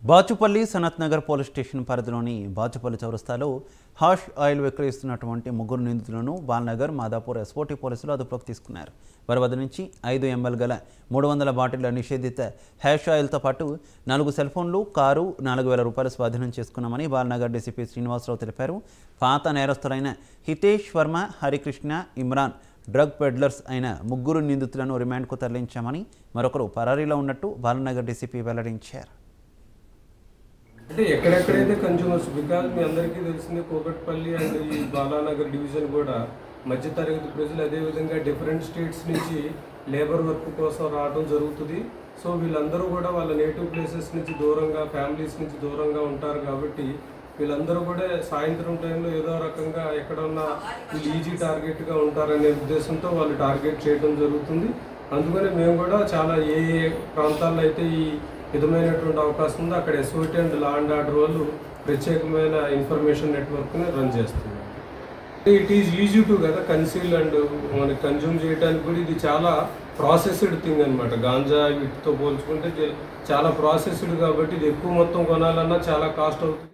Bachupally Sanath Nagar police station పరిధిలోని బాచుపల్లి చౌరస్తాలో hash oil విక్రయిస్తున్నటువంటి ముగ్గురు నిందితులను బాల్నగర్ మాదాపూర్ ఎస్ఓటీ పోలీసులు అదుపులోకి తీసుకున్నారు. వారి వద్ద నుంచి 5 ml గల 300 బాటిళ్ల నిషేధిత హ్యాష్ ఆయిల్తో పాటు 4 సెల్ ఫోన్లు, కారు, 4000 రూపాయలు స్వాధీనం చేసుకున్నామని బాల్నగర్ డీసీపీ శ్రీనివాసరావు తెలిపారు. పాత నేరస్తులైన హితేష్ వర్మ, హరికృష్ణ, ఇమ్రాన్ డ్రగ్ పెడ్లర్స్ అయిన ముగ్గురు నిందితులను రిమాండ్కు తరలించామని, మరొకరు పరారీలో ఉన్నట్టు బాల్నగర్ డీసీపీ వెల్లడించారు. అంటే ఎక్కడెక్కడైతే కన్జ్యూమర్స్ బికాజ్ మీ అందరికీ తెలిసింది కూకట్పల్లి అండ్ ఈ బాలానగర్ డివిజన్ కూడా మధ్యతరగతి ప్రజలు అదేవిధంగా డిఫరెంట్ స్టేట్స్ నుంచి లేబర్ వర్క్ కోసం రావడం జరుగుతుంది. సో వీళ్ళందరూ కూడా వాళ్ళ నేటివ్ ప్లేసెస్ నుంచి దూరంగా, ఫ్యామిలీస్ నుంచి దూరంగా ఉంటారు కాబట్టి వీళ్ళందరూ కూడా సాయంత్రం టైంలో ఏదో రకంగా ఎక్కడన్నా వీళ్ళు ఈజీ టార్గెట్గా ఉంటారనే ఉద్దేశంతో వాళ్ళు టార్గెట్ చేయడం జరుగుతుంది. అందుకని మేము కూడా చాలా ఏ ప్రాంతాల్లో అయితే ఈ విధమైనటువంటి అవకాశం ఉందో అక్కడ SOT and law and order వాళ్ళు ప్రత్యేకమైన ఇన్ఫర్మేషన్ నెట్వర్క్ని రన్ చేస్తున్నారు. ఇట్ ఈజ్ ఈజీ టు కదా కన్సీల్ అండ్ మనకి కన్జ్యూమ్ చేయడానికి కూడా ఇది చాలా ప్రాసెస్డ్ థింగ్ అనమాట. గాంజా వీటితో పోల్చుకుంటే చాలా ప్రాసెస్డ్ కాబట్టి ఇది ఎక్కువ మొత్తం కొనాలన్నా చాలా కాస్ట్ అవుతుంది.